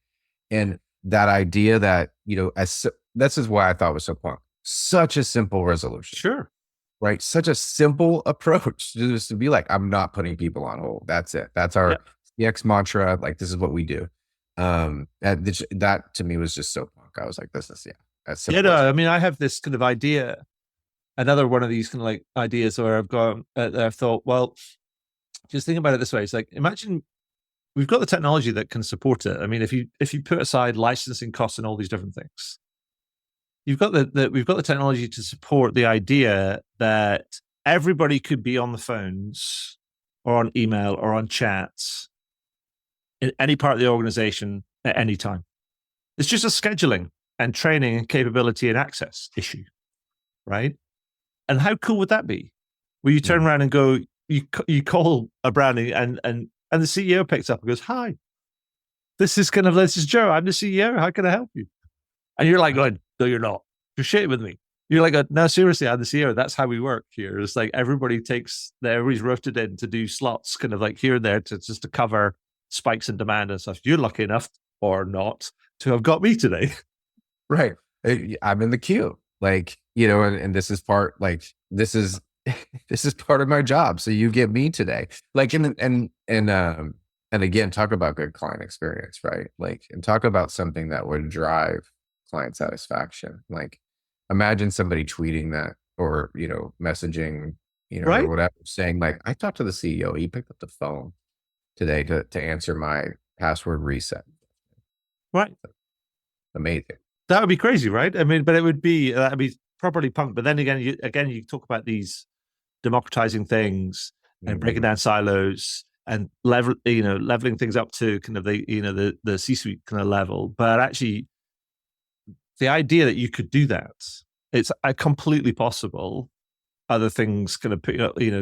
And that idea that, this is why I thought was so punk. Such a simple resolution. Sure. Right. Such a simple approach to be like, I'm not putting people on hold. That's it. That's our CX mantra. Like, this is what we do. And that to me was just so punk. I was like, this is, that's simple. I mean, I have this kind of idea, another one of these kind of like ideas where I've thought, well, just think about it this way. It's like, imagine we've got the technology that can support it. I mean, if you put aside licensing costs and all these different things, we've got the technology to support the idea that everybody could be on the phones or on email or on chats in any part of the organization at any time. It's just a scheduling and training and capability and access issue, right? And how cool would that be? Where you turn around and go, you call a brownie and the CEO picks up and goes, "Hi, this is Joe. I'm the CEO. How can I help you?" And you're like going, "No, you're not. You're shitting with me." You're like, "No, seriously, I'm the CEO. That's how we work here." It's like everybody's rotated in to do slots, kind of like here and there, to just to cover spikes in demand and stuff. You're lucky enough or not to have got me today. Right. I'm in the queue. Like, and this is part, like, this is this is part of my job. So you get me today. Like, and again, talk about good client experience, right? Like, and talk about something that would drive client satisfaction. Like, imagine somebody tweeting that, or, messaging, or Right? whatever, saying like, I talked to the CEO, he picked up the phone today to answer my password reset. Right. Amazing. That would be crazy, right? I mean, but that'd be properly punk. But then again, you talk about these democratizing things and breaking down silos and leveling things up to kind of the C-suite kind of level. But actually, the idea that you could do that, it's completely possible. Other things kind of put,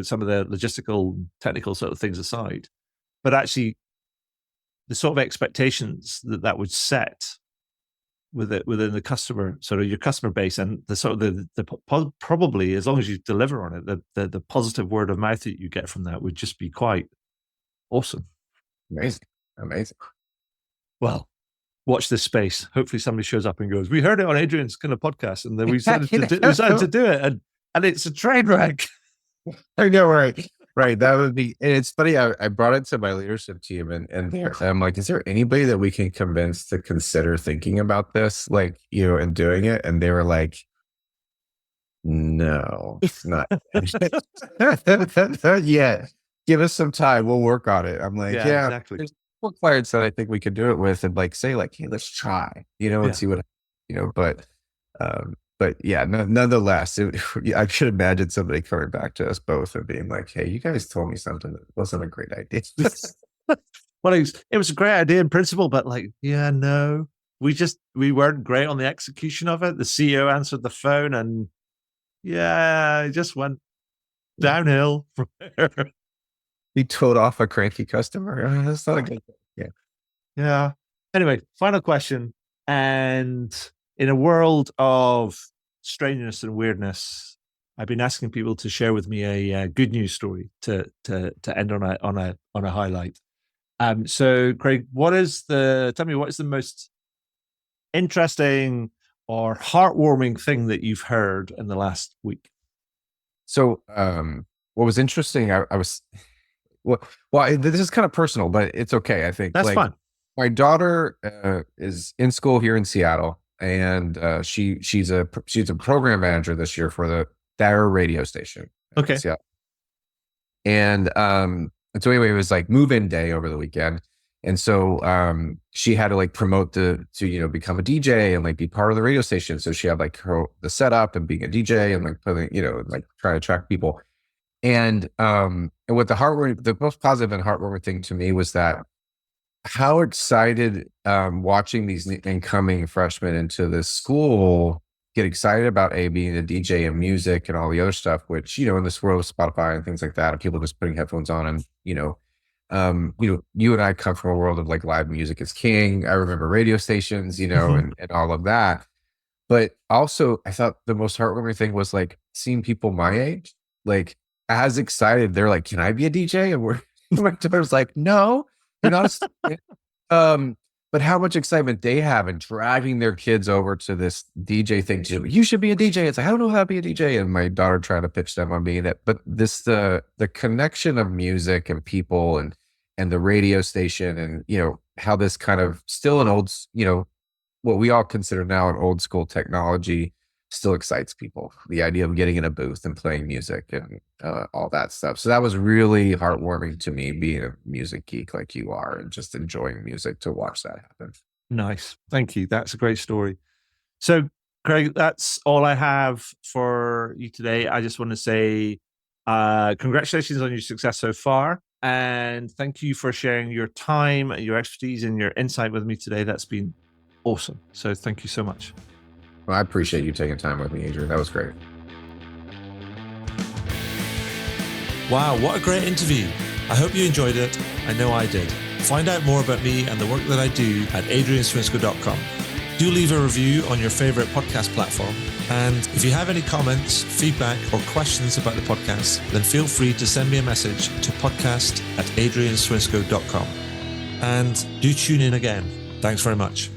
some of the logistical, technical sort of things aside, but actually, the sort of expectations that would set within the customer, sort of your customer base, and the sort of probably, as long as you deliver on it, the positive word of mouth that you get from that would just be quite awesome. Amazing. Well, watch this space. Hopefully somebody shows up and goes, "We heard it on Adrian's kind of podcast, and then we decided to do it, and it's a train wreck." I know, right? Right. That would be, and it's funny. I brought it to my leadership team, and I'm like, is there anybody that we can convince to consider thinking about this, like, and doing it? And they were like, no, not yeah. Give us some time. We'll work on it. I'm like, yeah, exactly. There's clients that I think we could do it with, and like say like, hey, let's try, and see what, but yeah, nonetheless, I should imagine somebody coming back to us both and being like, "Hey, you guys told me something that wasn't a great idea." Well, it was a great idea in principle, but like, yeah, no, we weren't great on the execution of it. The CEO answered the phone, and yeah, it just went downhill from there. He told off a cranky customer. That's not a good thing. Yeah. Yeah. Anyway, final question. And in a world of strangeness and weirdness, I've been asking people to share with me a good news story to end on a highlight. So Craig, tell me what is the most interesting or heartwarming thing that you've heard in the last week? So, what was interesting, I was, well, this is kind of personal, but it's okay. I think that's fine. My daughter is in school here in Seattle, and she's a program manager this year for their radio station. Okay. Seattle. And so anyway, it was like move-in day over the weekend. And so she had to like promote to become a DJ and like be part of the radio station. So she had like the setup and being a DJ and like putting, like trying to attract people. And what the most positive and heartwarming thing to me was that how excited watching these incoming freshmen into this school get excited about being a DJ and music and all the other stuff, which, in this world of Spotify and things like that, and people just putting headphones on and, you and I come from a world of like live music is king. I remember radio stations, and all of that. But also I thought the most heartwarming thing was like seeing people my age, like as excited. They're like, "Can I be a DJ?" And my daughter's like, "No, you're not." But how much excitement they have and dragging their kids over to this DJ thing too. "You should be a DJ." It's like, "I don't know how to be a DJ." And my daughter trying to pitch them on being it. But the connection of music and people and the radio station and, how this kind of still an old, what we all consider now an old school technology still excites people. The idea of getting in a booth and playing music and all that stuff. So that was really heartwarming to me, being a music geek like you are and just enjoying music, to watch that happen. Nice. Thank you. That's a great story. So, Craig, that's all I have for you today. I just want to say Congratulations on your success so far. And thank you for sharing your time, your expertise, and your insight with me today. That's been awesome. So thank you so much. Well, I appreciate you taking time with me, Adrian. That was great. Wow, what a great interview. I hope you enjoyed it. I know I did. Find out more about me and the work that I do at adrianswinscoe.com. Do leave a review on your favorite podcast platform. And if you have any comments, feedback, or questions about the podcast, then feel free to send me a message to podcast@adrianswinscoe.com. And do tune in again. Thanks very much.